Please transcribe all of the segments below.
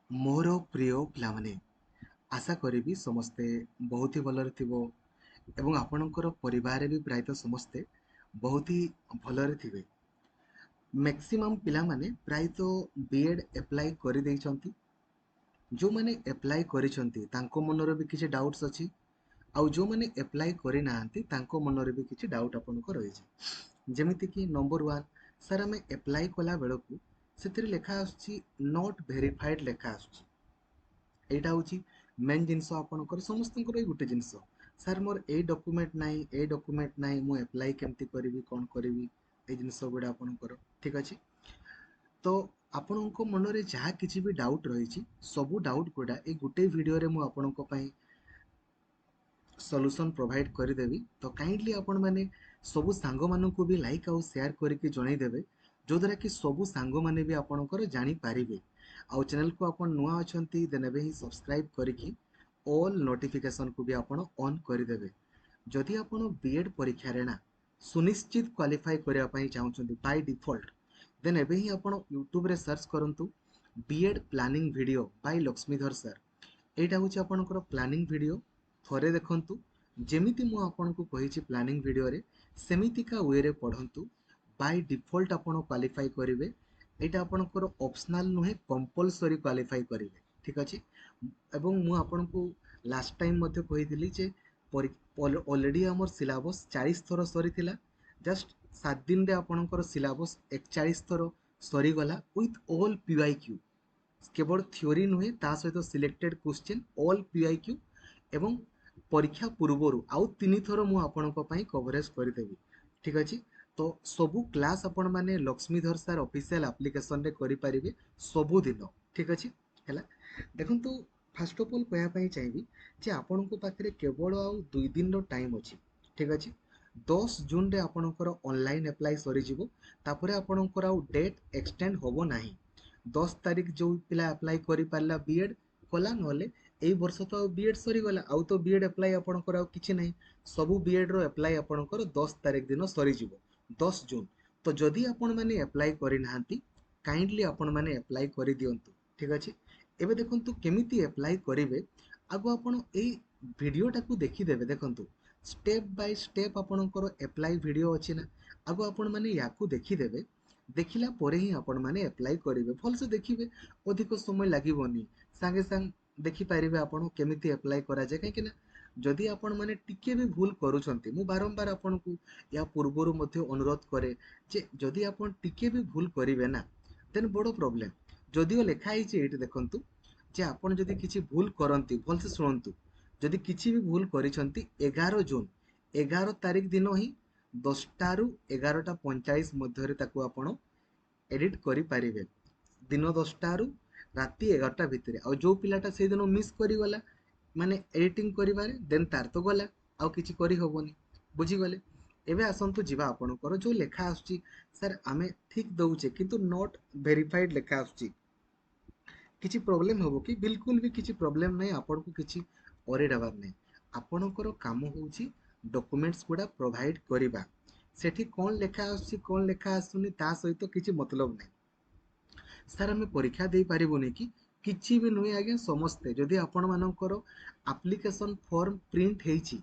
मोर प्रिय पिलामाने आशा करी समस्ते बहुत ही भलरे थिबो एवं आपणकर परिवार भी प्रायतः समस्ते बहुत ही भलरे थिबे। मैक्सिमम पिलामाने प्रायतः बीएड एप्लाई करि दैछंती। जो माने एप्लाई करिसंती तांको मनरे भी किछि डाउट्स अछि आउ जो माने एप्लाई करि नाहंती तांको मनरे भी किछि डाउट आपनको रहिछि। जेमिति कि नंबर 1 सर हमें एप्लाई कला बेलकु सेतिर लेखा आछि नॉट वेरीफाइड लेखा आछि। एटा होची मेन जिनस आपनकर समस्तଙ୍କର गोटे जिनस सर मोर ए डॉक्यूमेंट नाही मु अप्लाई केमती करिवि कोन करिवि ए जिनस गुडा आपनकर ठीक अछि। तो आपनक मनरे जहा किछि भी डाउट रहिछि सब डाउट गुडा ए गुटे वीडियो रे मु आपनक पई सॉल्यूशन प्रोवाइड करदेवी। तो काइंडली आपण माने सबु सांग मानकु भी लाइक आउ शेयर करके जणाई देबे जो द्वारा कि सबु सांग माने भी आपणकर जानि पारिबे। आउ चैनल को आपण नुआ अछंती देनेबे ही सब्सक्राइब करिकि ऑल नोटिफिकेशन को भी आपण ऑन कर देबे। जदि आपण बीएड परीक्षा रे ना सुनिश्चित क्वालिफाई करिया पई चाहउछंती बाय डिफॉल्ट देन एबे ही आपण YouTube रे सर्च करंतु BEd planning video by Laxmidhar sir. एटा होची आपणकर प्लानिंग वीडियो थरे देखंतु जेमिति मु आपनको कहिछि प्लानिंग वीडियो रे सेमितिका वे रे पढंतु बाय डिफॉल्ट आपण क्वालिफाई करिवे। एटा आपणकर ऑप्शनल नुहे कंपलसरी क्वालिफाई करिवे ठीक अछि। एवं मु आपनको लास्ट टाइम मध्ये कहिदिली जे ऑलरेडी हमर सिलेबस 40 थरो सरीथिला जस्ट 7 दिन रे आपणकर सिलेबस 41 थरो सरी गला विथ ऑल पीआईक्यू केवल थ्योरी नुहे ता सहित सिलेक्टेड क्वेश्चन ऑल पीआईक्यू एवं परीक्षा पूर्वर आउ 3 थर मु आपणक पई कवरेज करदेवी ठीक अछि। तो सबु क्लास आपण माने लक्ष्मीधर सर ऑफिशियल एप्लीकेशन रे करि परिबे सबु दिन ठीक अछि हैला। देखंतु फर्स्ट ऑफ ऑल कहया पई चाहिबी जे आपणक पाखरे केवल आउ 2 दिन रो टाइम अछि ठीक अछि। 10 जून रे आपणकर ऑनलाइन अप्लाई सरी जिवो तापरे आपणकर आउ डेट एक्सटेंड होबो नाही। 10 तारीख जो पिला अप्लाई करि पारला बीएड कला नले एई वर्ष तो बीएड सरी गला आउ तो बीएड अप्लाई आपणकर आउ किछि नाही सबु बीएड रो अप्लाई आपणकर 10 तारीख दिन सरी जिवो 10 जून। तो जदि आपण माने अप्लाई करि नाहंती काइंडली आपण माने अप्लाई करि दियंतु ठीक अछि। एबे देखंतु केमिति अप्लाई करिवे आगो आपण एई वीडियो टाकू देखि देबे देखंतु स्टेप बाय स्टेप आपणकर अप्लाई वीडियो अछि ना आगो आपण माने याकू देखि देबे देखिला परे ही आपण माने अप्लाई करिवे भल से देखिबे अधिक समय लागिवनी संगे संग देखि पारिबे आपण केमिति अप्लाई करा जाय काहे कि ना जदि आपण माने टिके भी भूल करूछंती मु बारंबार आपण को या पूर्वरु मध्ये अनुरोध करे जे जदि आपण टिके भी भूल करिवे ना देन बडो प्रॉब्लम जदिओ लेखा हिचे एठी देखंतु जे आपण जदि किछि भूल करंती भल से सुनंतु जदि किछि भी भूल करिसंती 11 जून 11 तारिख दिन ही 10टा रु 11:45 मध्य ताकू आपण एडिट करि पारिबे दिन 10टा रु राति 11टा भितरे। आ जो पिलाटा से दिन मिस करि गला माने एडिटिंग करिबारे देन तार तो गला आ किछि करि होबोनी बुझी गले। एबे आसंतु जिबा आपणकर जो लेखा आसुची सर आमे ठीक दउचे किंतु नॉट वेरीफाइड लेखा आसुची किछि प्रॉब्लम होबो कि बिल्कुल भी किछि प्रॉब्लम नै आपन को किछि ओरे डबार नै। आपणकर काम होउची डॉक्यूमेंट्स गुडा प्रोवाइड करिबा सेठी कोन लेखा आसुची कोन लेखा आसुनी ता सहित किछि मतलब नै। सर आम परीक्षा दे पारिबुनि कि किछि भी नुहे आज्ञा समस्ते जदि आपण मानकर एप्लिकेशन फॉर्म प्रिंट हेइछि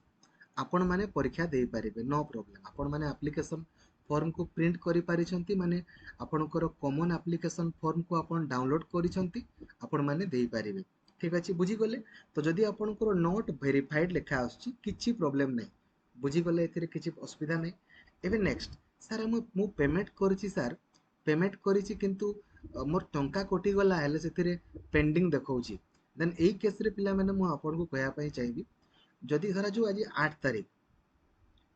आपण माने परीक्षा दे पारिबे नो प्रॉब्लम। आपण माने एप्लिकेशन फॉर्म को प्रिंट करि पारिछंती माने आपणकर कॉमन एप्लिकेशन फॉर्म को आपण डाउनलोड करिछंती आपण माने दे पारिबे ठीक अछि बुझी गले। तो जदि आपणकर नॉट वेरीफाइड लेखा आछि किछि प्रॉब्लम नै बुझी गले एथिरे किछि असुविधा नै। एबे नेक्स्ट सर मु पेमेंट करछि सर पेमेंट करिछि किंतु मोर टंका कटि गला हेले सेथिरे पेंडिंग देखौछि देन एई केस रे पिला माने मु आपन को कहया पई चाहिबी जदि धरा जो आज 8 तारीख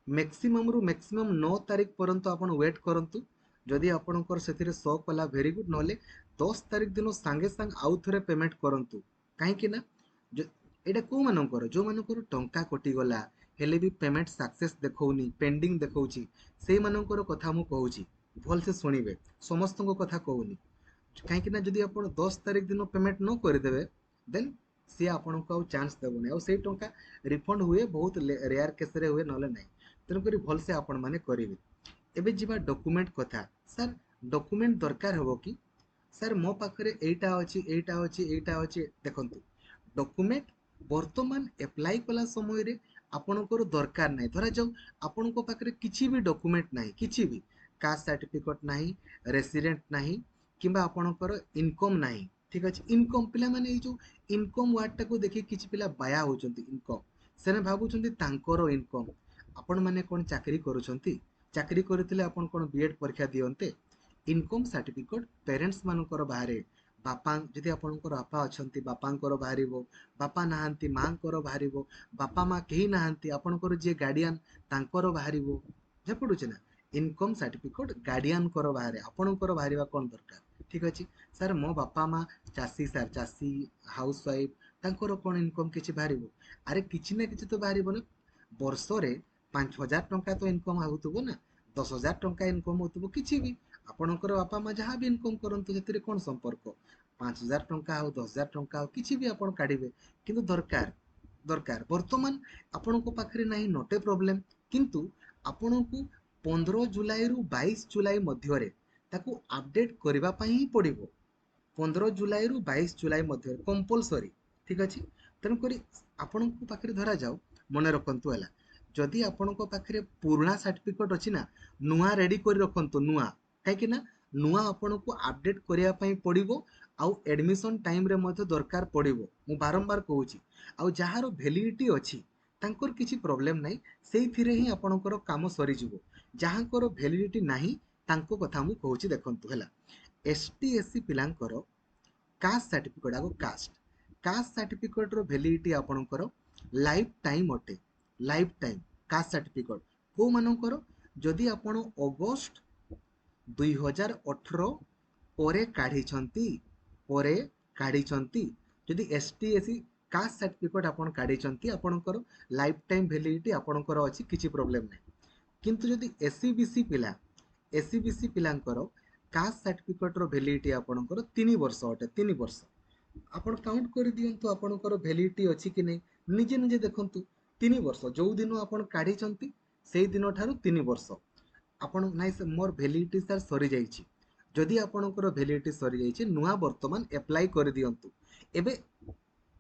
मैक्सिमम रु मैक्सिमम 9 तारीख पर्यंत आपण वेट करंतु जदि आपणकर सेथिरे शो कला वेरी गुड नले 10 तारीख दिन सांगे सांग आउ थरे पेमेंट करंतु काहे कि ना एटा को मानकर जो मानकर टंका कटि गला हेले भी पेमेंट सक्सेस देखौनी पेंडिंग देखौछि सेई मानकर कथा मु कहूछि भल से सुनिबे समस्त को कथा कहूनी कहीं ना जदि आप 10 तारीख दिन पेमेंट न करदेवे देन सी आपन को चांस देवनी आ टंका रिफंड हुए बहुत रेयर केस रे हुए नले ना तेणुक भल से आपण मैंने करेंगे। एबे जीवा डॉक्यूमेंट कथा सर डॉक्यूमेंट दरकार हो कि सर मो पाखरे एटा अछि एटा अछि एटा अछि देखंतु डॉक्यूमेंट वर्तमान अप्लाई कला समय रे आपणकर दरकार नाही धरा जाऊ आपणको पाखरे किछि भी डॉक्यूमेंट नाही किछि भी कास्ट सर्टिफिकेट नाही रेसिडेंट नाही किंबा आपणकर इनकम नाही ठीक अछि इनकम पिला माने ए जो इनकम वर्ड टाको देखि किछि पिला बाया होचंती इनकम सेने भाबुचंती तांकर इनकम आपण माने कोन चाकरी करूछंती चाकरी करथिले आपण कोन बीएड परीक्षा दियंते इनकम सर्टिफिकेट पेरेंट्स मानकर बाहरे बापा जदि आपणकर बापा अछंती बापांकर बाहरिबो बापा नाहांती मांकर बाहरिबो बापा मां केही नाहांती आपणकर जे गार्डियन तांकर बाहरिबो जे पडुचे ना इनकम सर्टिफिकेट गार्डियन कर बाहरे आपणकर बाहरिबा कोन दरकार ठीक अछि सर मो बापा मां चासी सर चासी हाउस वाइफ तांकर कोन इनकम किछि बाहरिबो अरे किछि ना किछि तो बाहरिबो ना ବର୍ଷରେ 5,000 ଟଙ୍କା ତ ଇନକମ୍ ହେଉଥିବ ନା 10,000 ଟଙ୍କା ଇନକମ୍ ହେଉଥିବ କିଛି ବି ଆପଣଙ୍କର ବାପା ମା ଯାହା ବି ଇନକମ୍ କରନ୍ତୁ ସେଥିରେ କ'ଣ ସମ୍ପର୍କ 5,000 ଟଙ୍କା ହଉ 10,000 ଟଙ୍କା ହଉ କିଛି ବି ଆପଣ କାଢିବେ କିନ୍ତୁ ଦରକାର ଦରକାର ବର୍ତ୍ତମାନ ଆପଣଙ୍କ ପାଖରେ ନାହିଁ ନଟେ ପ୍ରୋବ୍ଲେମ କିନ୍ତୁ ଆପଣଙ୍କୁ 15 ଜୁଲାଇରୁ 22 ଜୁଲାଇ ମଧ୍ୟରେ ତାକୁ ଆପଡେଟ୍ କରିବା ପାଇଁ ହିଁ ପଡିବ 15 ଜୁଲାଇରୁ 22 ଜୁଲାଇ ମଧ୍ୟରେ କମ୍ପଲସରି ଠିକ ଅଛି ତେଣୁକରି ଆପଣଙ୍କ ପାଖରେ ଧରାଯାଉ ମନେ ରଖନ୍ତୁ ହେଲା ଯଦି ଆପଣଙ୍କ ପାଖରେ ପୁରୁଣା ସାର୍ଟିଫିକେଟ ଅଛି ନା ନୂଆ ରେଡି କରି ରଖନ୍ତୁ ନୂଆ କାହିଁକି ନା ନୂଆ ଆପଣଙ୍କୁ ଆପଡେଟ୍ କରିବା ପାଇଁ ପଡିବ ଆଉ ଏଡମିସନ ଟାଇମରେ ମଧ୍ୟ ଦରକାର ପଡିବ ମୁଁ ବାରମ୍ବାର କହୁଛି ଆଉ ଯାହାର ଭ୍ୟାଲିଡିଟି ଅଛି ତାଙ୍କର କିଛି ପ୍ରୋବ୍ଲେମ ନାହିଁ ସେଇଥିରେ ହିଁ ଆପଣଙ୍କର କାମ ସରିଯିବ ଯାହାଙ୍କର ଭ୍ୟାଲିଡିଟି ନାହିଁ ତାଙ୍କ କଥା ମୁଁ କହୁଛି ଦେଖନ୍ତୁ ହେଲା एसटी एससी पिलांकर कास्ट सर्टिफिकेट आगो कास्ट सर्टिफिकेट रो वैलिडिटी आपणकर लाइफ टाइम अटे लाइफ टाइम कास्ट सर्टिफिकेट को मानकर जदि आपण अगस्त 2018 ପରେ କାଢିଛନ୍ତି ପରେ କାଢିଛନ୍ତି ଯଦି एसटी एससी कास्ट सर्टिफिकेट आपण काढिଛନ୍ତି ଆପଣଙ୍କର ଲାଇଫ ଟାଇମ ଭ୍ୟାଲିଡିଟି ଆପଣଙ୍କର ଅଛି କିଛି ପ୍ରୋବ୍ଲେम ନାହିଁ କିନ୍ତୁ ଯଦି एससीबीसी पिला एससीबीसी पिलांकर कास्ट सर्टिफिकेट रो वैलिडिटी आपणकर 3 वर्ष अटे 3 वर्ष ଆପଣ କାଉଣ୍ଟ କରିଦିଅନ୍ତୁ ଆପଣଙ୍କର ଭ୍ୟାଲିଡିଟି ଅଛି କି ନାହିଁ ନିଜେ ନିଜେ ଦେଖନ୍ତୁ 3 ବର୍ଷ ଯୋଉ ଦିନ ଆପଣ କାଢିଛନ୍ତି ସେଇ ଦିନ ଠାରୁ 3 ବର୍ଷ ଆପଣ ନାଇଁ ମୋର ଭ୍ୟାଲିଡିଟି ସାର୍ ସରିଯାଇଛି ଯଦି ଆପଣଙ୍କର ଭ୍ୟାଲିଡିଟି ସରିଯାଇଛି ନୂଆ ବର୍ତ୍ତମାନ ଆପ୍ଲାଏ କରିଦିଅନ୍ତୁ ଏବେ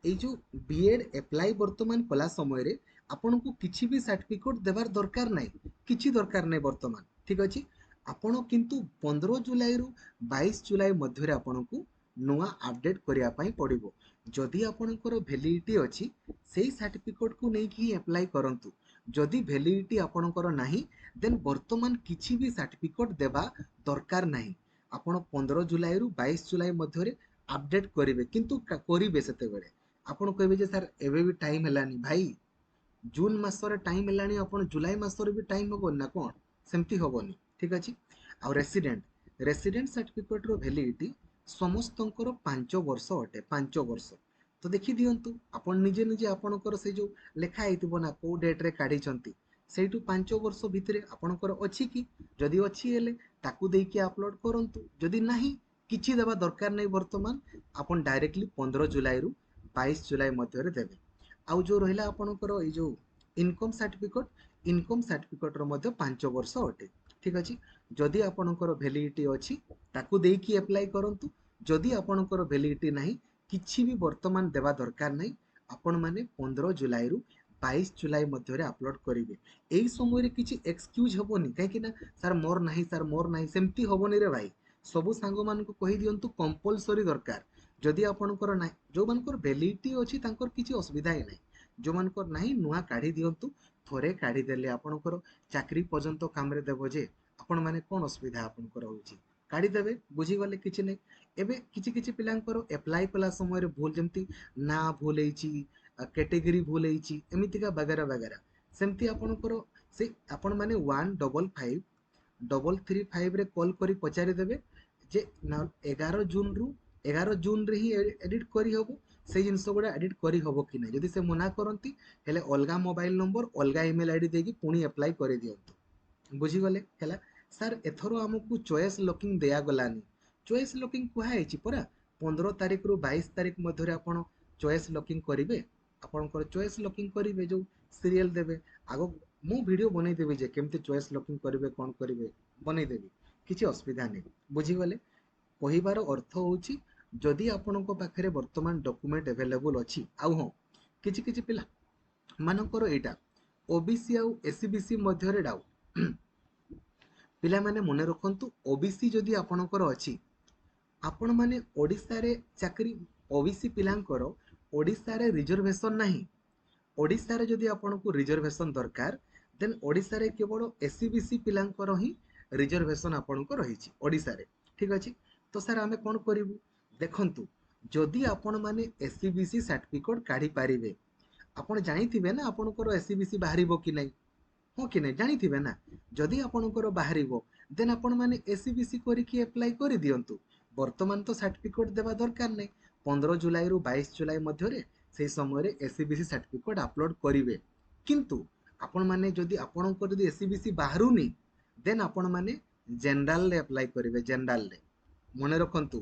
এই যে বিএড এপ্লাই বর্তমান কলা সময় আপনার কিছু বি সার্টিফিকেট দেবার দরকার নাই কিছু দরকার নাই বর্তমান ঠিক আছে ଆପଣ କିନ୍ତୁ 15 ଜୁଲାଇରୁ 22 ଜୁଲାଇ ମଧ୍ୟରେ ଆପଣଙ୍କୁ ନୂଆ ଆପଡେଟ୍ କରିବା ପାଇଁ ପଡ଼ିବ ଯଦି ଆପଣଙ୍କର ଭ୍ୟାଲିଡିଟି ଅଛି ସେଇ ସାର୍ଟିଫିକେଟକୁ ନେଇକି ହିଁ ଆପ୍ଲାଏ କରନ୍ତୁ ଯଦି ଭ୍ୟାଲିଡିଟି ଆପଣଙ୍କର ନାହିଁ ଦେନ୍ ବର୍ତ୍ତମାନ କିଛି ବି ସାର୍ଟିଫିକେଟ ଦେବା ଦରକାର ନାହିଁ ଆପଣ 15 ଜୁଲାଇରୁ 22 ଜୁଲାଇ ମଧ୍ୟରେ ଆପଡେଟ୍ କରିବେ କିନ୍ତୁ କରିବେ ସେତେବେଳେ ଆପଣ କହିବେ ଯେ ସାର୍ ଏବେ ବି ଟାଇମ୍ ହେଲାନି ଭାଇ ଜୁନ୍ ମାସରେ ଟାଇମ୍ ହେଲାଣି ଆପଣ ଜୁଲାଇ ମାସରେ ବି ଟାଇମ୍ ହବନି ନା କ'ଣ ସେମିତି ହବନି ଠିକ ଅଛି ଆଉ ରେସିଡେଣ୍ଟ ସାର୍ଟିଫିକେଟର ଭ୍ୟାଲିଡିଟି ସମସ୍ତଙ୍କର 5 ବର୍ଷ ଅଟେ 5 ବର୍ଷ ତ ଦେଖି ଦିଅନ୍ତୁ ଆପଣ ନିଜେ ନିଜେ ଆପଣଙ୍କର ସେ ଯୋଉ ଲେଖା ହେଇଥିବ ନା କୋଉ ଡେଟରେ କାଢିଛନ୍ତି ସେଇଠୁ 5 ବର୍ଷ ଭିତରେ ଆପଣଙ୍କର ଅଛି କି ଯଦି ଅଛି ହେଲେ ତାକୁ ଦେଇକି ଆପଲୋଡ କରନ୍ତୁ ଯଦି ନାହିଁ କିଛି ଦେବା ଦରକାର ନାହିଁ ବର୍ତ୍ତମାନ ଆପଣ ଡାଇରେକ୍ଟଲି 15 ଜୁଲାଇରୁ 22 ଜୁଲାଇ ମଧ୍ୟରେ ଦେବେ ଆଉ ଯୋଉ ରହିଲା ଆପଣଙ୍କର ଏଇ ଯୋଉ ଇନକମ ସାର୍ଟିଫିକେଟର ମଧ୍ୟ 5 ବର୍ଷ ଅଟେ ଠିକ ଅଛି ଯଦି ଆପଣଙ୍କର ଭ୍ୟାଲିଡିଟି ଅଛି ତାକୁ ଦେଇକି ଆପ୍ଲାଏ କରନ୍ତୁ ଯଦି ଆପଣଙ୍କର ଭ୍ୟାଲିଡିଟି ନାହିଁ କିଛି ବି ବର୍ତ୍ତମାନ ଦେବା ଦରକାର ନାହିଁ ଆପଣମାନେ 15 ଜୁଲାଇରୁ 22 ଜୁଲାଇ ମଧ୍ୟରେ ଆପଲୋଡ କରିବେ ଏଇ ସମୟରେ କିଛି ଏକ୍ସକ୍ୟୁଜ ହବନି କାହିଁକି ନା ସାର୍ ମୋର ନାହିଁ ସେମିତି ହବନି ରେ ଭାଇ ସବୁ ସାଙ୍ଗମାନଙ୍କୁ କହିଦିଅନ୍ତୁ କମ୍ପଲସରି ଦରକାର ଯଦି ଆପଣଙ୍କର ନାହିଁ ଯୋଉମାନଙ୍କର ଭ୍ୟାଲିଡିଟି ଅଛି ତାଙ୍କର କିଛି ଅସୁବିଧା ହିଁ ନାହିଁ ଯୋଉମାନଙ୍କର ନାହିଁ ନୂଆ କାଢି ଦିଅନ୍ତୁ ଥରେ କାଢିଦେଲେ ଆପଣଙ୍କର ଚାକିରି ପର୍ଯ୍ୟନ୍ତ କାମରେ ଦେବ ଯେ ଆପଣ ମାନେ କ'ଣ ଅସୁବିଧା ଆପଣଙ୍କର ହଉଛି କାଢିଦେବେ ବୁଝିଗଲେ କିଛି ନାହିଁ ଏବେ କିଛି କିଛି ପିଲାଙ୍କର ଆପ୍ଲାଏ କଲା ସମୟରେ ଭୁଲ ଯେମିତି ନା ଭୁଲ ହେଇଛି କ୍ୟାଟେଗୋରୀ ଭୁଲ ହେଇଛି ଏମିତିକା ବାଗେରା ବାଗେରା ସେମିତି ଆପଣଙ୍କର ସେ ଆପଣ ମାନେ 155 ରେ କଲ୍ କରି ପଚାରିଦେବେ ଯେ ନା 11 ଜୁନରୁ 11 ଜୁନରେ ହିଁ ଏଡିଟ୍ କରିହବ ସେଇ ଜିନିଷ ଗୁଡ଼ା ଏଡିଟ୍ କରିହବ କି ନାହିଁ ଯଦି ସେ ମନା କରନ୍ତି ହେଲେ ଅଲଗା ମୋବାଇଲ ନମ୍ବର ଅଲଗା ଇମେଲ ଆଇଡି ଦେଇକି ପୁଣି ଆପ୍ଲାଏ କରିଦିଅନ୍ତୁ ବୁଝିଗଲେ ହେଲା ସାର୍ ଏଥର ଆମକୁ ଚଏସ୍ ଲକିଂ ଦିଆଗଲାନି ଚଏସ୍ ଲକିଂ କୁହାଯାଇଛି ପରା 15 ତାରିଖରୁ 22 ତାରିଖ ମଧ୍ୟରେ ଆପଣ ଚଏସ୍ ଲକିଂ କରିବେ ଆପଣଙ୍କର ଚଏସ୍ ଲକିଂ କରିବେ ଯୋଉ ସିରିଏଲ ଦେବେ ଆଗ ମୁଁ ଭିଡିଓ ବନେଇଦେବି ଯେ କେମିତି ଚଏସ୍ ଲକିଂ କରିବେ କ'ଣ କରିବେ ବନେଇଦେବି କିଛି ଅସୁବିଧା ନାହିଁ ବୁଝିଗଲେ କହିବାର ଅର୍ଥ ହେଉଛି ଯଦି ଆପଣଙ୍କ ପାଖରେ ବର୍ତ୍ତମାନ ଡକୁମେଣ୍ଟ ଆଭେଲେବୁଲ୍ ଅଛି। ଆଉ ହଁ, କିଛି କିଛି ପିଲା ମାନଙ୍କର ଏଇଟା ଓବିସି ଆଉ ଏସସିବିସି ମଧ୍ୟରେ ଡାଉଟ୍। ପିଲାମାନେ ମନେ ରଖନ୍ତୁ, ଓବିସି ଯଦି ଆପଣଙ୍କର ଅଛି, ଆପଣମାନେ ଓଡ଼ିଶାରେ ଚାକିରି, ଓବିସି ପିଲାଙ୍କର ଓଡ଼ିଶାରେ ରିଜର୍ଭେସନ୍ ନାହିଁ। ଓଡ଼ିଶାରେ ଯଦି ଆପଣଙ୍କୁ ରିଜର୍ଭେସନ୍ ଦରକାର, ଦେନ୍ ଓଡ଼ିଶାରେ କେବଳ ଏସସିବିସି ପିଲାଙ୍କର ହିଁ ରିଜର୍ଭେସନ୍ ଆପଣଙ୍କ ରହିଛି ଓଡ଼ିଶାରେ। ଠିକ୍ ଅଛି। ତ ସାର୍ ଆମେ କ'ଣ କରିବୁ? ଦେଖନ୍ତୁ, ଯଦି ଆପଣମାନେ ଏସସିବିସି ସାର୍ଟିଫିକେଟ୍ କାଢ଼ିପାରିବେ, ଆପଣ ଜାଣିଥିବେ ନା ଆପଣଙ୍କର ଏସସିବିସି ବାହାରିବ କି ନାହିଁ? ହଁ କି ନାହିଁ? ଜାଣିଥିବେ ନା? ଯଦି ଆପଣଙ୍କର ବାହାରିବ, ଦେନ୍ ଆପଣମାନେ ଏସସିବିସି କରିକି ଆପ୍ଲାଏ କରିଦିଅନ୍ତୁ। ବର୍ତ୍ତମାନ ତ ସାର୍ଟିଫିକେଟ୍ ଦେବା ଦରକାର ନାହିଁ। 15 ଜୁଲାଇରୁ 22 ଜୁଲାଇ ମଧ୍ୟରେ ସେହି ସମୟରେ ଏସସିବିସି ସାର୍ଟିଫିକେଟ୍ ଅପଲୋଡ୍ କରିବେ। କିନ୍ତୁ ଆପଣମାନେ ଯଦି ଆପଣଙ୍କର ଯଦି ଏସସିବିସି ବାହାରୁନି, ଦେନ୍ ଆପଣମାନେ ଜେନେରାଲରେ ଆପ୍ଲାଏ କରିବେ। ଜେନେରାଲରେ ମନେ ରଖନ୍ତୁ,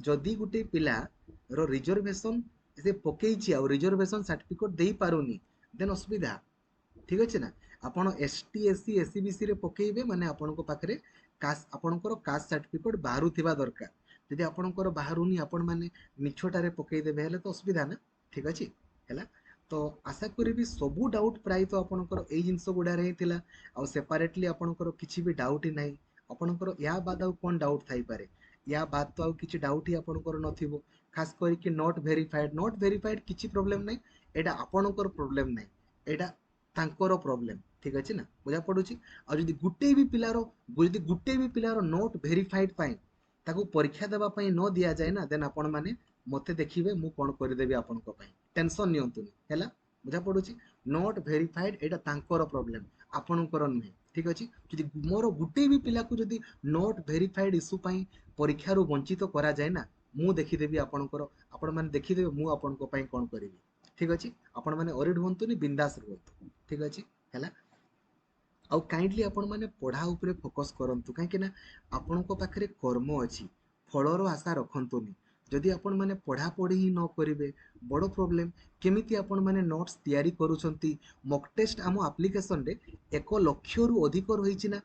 ଯଦି ଗୋଟେ ପିଲାର ରିଜର୍ଭେସନ୍ ସେ ପକେଇଛି ଆଉ ରିଜର୍ଭେସନ୍ ସାର୍ଟିଫିକେଟ୍ ଦେଇପାରୁନି, ଦେନ୍ ଅସୁବିଧା। ଠିକ୍ ଅଛି ନା? ଆପଣ ଏସଟି, ଏସସି, ଏସସିବିସିରେ ପକେଇବେ ମାନେ ଆପଣଙ୍କ ପାଖରେ ଆପଣଙ୍କର କାଷ୍ଟ ସାର୍ଟିଫିକେଟ୍ ବାହାରୁଥିବା ଦରକାର। ଯଦି ଆପଣଙ୍କର ବାହାରୁନି, ଆପଣମାନେ ମିଛଟାରେ ପକେଇଦେବେ ହେଲେ ତ ଅସୁବିଧା ନା। ଠିକ୍ ଅଛି, ହେଲା। ତ ଆଶା କରିବି ସବୁ ଡାଉଟ୍ ପ୍ରାୟତଃ ଆପଣଙ୍କର ଏଇ ଜିନିଷ ଗୁଡ଼ାରେ ହିଁ ଥିଲା। ଆଉ ସେପାରେଟଲି ଆପଣଙ୍କର କିଛି ବି ଡାଉଟ୍ ହିଁ ନାହିଁ। ଆପଣଙ୍କର ୟା ବାଦ୍ ଆଉ କ'ଣ ଡାଉଟ୍ ଥାଇପାରେ? ୟା ବାଦ୍ ତ ଆଉ କିଛି ଡାଉଟ୍ ହିଁ ଆପଣଙ୍କର ନଥିବ। ଖାସ୍ କରିକି ନଟ୍ ଭେରିଫାଏଡ୍ କିଛି ପ୍ରୋବ୍ଲେମ୍ ନାହିଁ। ଏଇଟା ଆପଣଙ୍କର ପ୍ରୋବ୍ଲେମ୍ ନାହିଁ, ଏଇଟା ତାଙ୍କର ପ୍ରୋବ୍ଲେମ୍। ଠିକ୍ ଅଛି ନା? ବୁଝା ପଡୁଛି? ଆଉ ଯଦି ଗୋଟେ ବି ପିଲାର ନୋଟ୍ ଭେରିଫାଇଡ୍ ପାଇଁ ତାକୁ ପରୀକ୍ଷା ଦେବା ପାଇଁ ନ ଦିଆଯାଏ ନା, ଦେନ୍ ଆପଣମାନେ ମୋତେ ଦେଖିବେ, ମୁଁ କ'ଣ କରିଦେବି ଆପଣଙ୍କ ପାଇଁ। ଟେନସନ୍ ନିଅନ୍ତୁନି, ହେଲା। ବୁଝା ପଡୁଛି? ନଟ୍ ଭେରିଫାଇଡ୍ ଏଇଟା ତାଙ୍କର ପ୍ରୋବ୍ଲେମ୍, ଆପଣଙ୍କର ନୁହେଁ। ଠିକ୍ ଅଛି? ଯଦି ମୋର ଗୋଟେ ବି ପିଲାକୁ ଯଦି ନଟ୍ ଭେରିଫାଇଡ୍ ଇସ୍ୟୁ ପାଇଁ ପରୀକ୍ଷାରୁ ବଞ୍ଚିତ କରାଯାଏ ନା, ମୁଁ ଦେଖିଦେବି ଆପଣଙ୍କର, ଆପଣମାନେ ଦେଖିଦେବେ ମୁଁ ଆପଣଙ୍କ ପାଇଁ କ'ଣ କରିବି। ଠିକ୍ ଅଛି? ଆପଣମାନେ ଅରିଡ୍ ହୁଅନ୍ତୁନି, ବିନ୍ଦାସ୍ ରୁହନ୍ତୁ। ଠିକ୍ ଅଛି, ହେଲା। ଆଉ କାଇଣ୍ଡଲି ଆପଣମାନେ ପଢ଼ା ଉପରେ ଫୋକସ୍ କରନ୍ତୁ, କାହିଁକି ନା ଆପଣଙ୍କ ପାଖରେ କର୍ମ ଅଛି, ଫଳର ଆଶା ରଖନ୍ତୁନି। ଯଦି ଆପଣମାନେ ପଢ଼ାପଢ଼ି ହିଁ ନ କରିବେ, ବଡ଼ ପ୍ରୋବ୍ଲେମ୍। କେମିତି ଆପଣମାନେ ନୋଟ୍ସ ତିଆରି କରୁଛନ୍ତି? ମକ୍ ଟେଷ୍ଟ ଆମ ଆପ୍ଲିକେସନରେ 1 ଲକ୍ଷରୁ ଅଧିକ ରହିଛି ନା।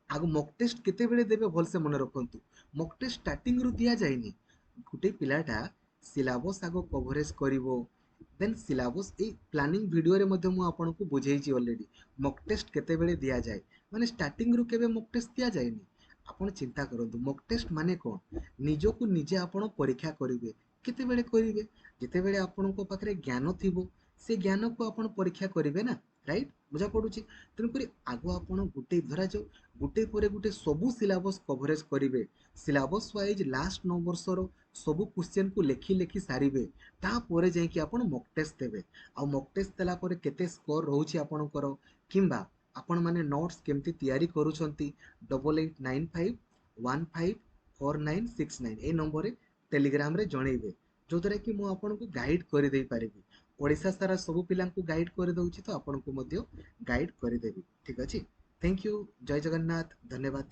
ଆଗ ମକ୍ ଟେଷ୍ଟ କେତେବେଳେ ଦେବେ ଭଲସେ ମନେ ରଖନ୍ତୁ। ମକ୍ ଟେଷ୍ଟ ଷ୍ଟାର୍ଟିଂରୁ ଦିଆଯାଇନି। ଗୋଟେ ପିଲାଟା ସିଲାବସ୍ ଆଗ କଭରେଜ କରିବ, ଦେନ୍ ସିଲାବସ୍ ଏଇ ପ୍ଲାନିଂ ଭିଡ଼ିଓରେ ମଧ୍ୟ ମୁଁ ଆପଣଙ୍କୁ ବୁଝେଇଛି ଅଲରେଡ଼ି। ମକ୍ ଟେଷ୍ଟ କେତେବେଳେ ଦିଆଯାଏ, ମାନେ ଷ୍ଟାର୍ଟିଂରୁ କେବେ ମକ୍ ଟେଷ୍ଟ ଦିଆଯାଏନି। ଆପଣ ଚିନ୍ତା କରନ୍ତୁ, ମକ୍ ଟେଷ୍ଟ ମାନେ କ'ଣ? ନିଜକୁ ନିଜେ ଆପଣ ପରୀକ୍ଷା କରିବେ। କେତେବେଳେ କରିବେ? ଯେତେବେଳେ ଆପଣଙ୍କ ପାଖରେ ଜ୍ଞାନ ଥିବ, ସେ ଜ୍ଞାନକୁ ଆପଣ ପରୀକ୍ଷା କରିବେ ନା, ରାଇଟ୍? ବୁଝା ପଡୁଛି? ତେଣୁକରି ଆଗ ଆପଣ ଧରାଯାଉ ଗୋଟେ ପରେ ଗୋଟେ ସବୁ ସିଲାବସ୍ କଭରେଜ କରିବେ। ସିଲାବସ୍ ୱାଇଜ୍ ଲାଷ୍ଟ 9 ବର୍ଷର ସବୁ କ୍ୱେଶ୍ଚନକୁ ଲେଖି ଲେଖି ସାରିବେ। ତାପରେ ଯାଇକି ଆପଣ ମକ୍ ଟେଷ୍ଟ ଦେବେ। ଆଉ ମକ୍ ଟେଷ୍ଟ ଦେଲା ପରେ କେତେ ସ୍କୋର ରହୁଛି ଆପଣଙ୍କର, କିମ୍ବା ଆପଣମାନେ ନୋଟ୍ସ କେମିତି ତିଆରି କରୁଛନ୍ତି, 8895154969 ଏଇ ନମ୍ବରରେ ଟେଲିଗ୍ରାମରେ ଜଣେଇବେ, ଯୋଉଦ୍ୱାରା କି ମୁଁ ଆପଣଙ୍କୁ ଗାଇଡ଼ କରିଦେଇ ପାରିବି। ଓଡ଼ିଶା ସାରା ସବୁ ପିଲାଙ୍କୁ ଗାଇଡ଼ କରିଦେଉଛି, ତ ଆପଣଙ୍କୁ ମଧ୍ୟ ଗାଇଡ଼ କରିଦେବି। ଠିକ୍ ଅଛି? Thank you. ଜୟ ଜଗନ୍ନାଥ। ଧନ୍ୟବାଦ।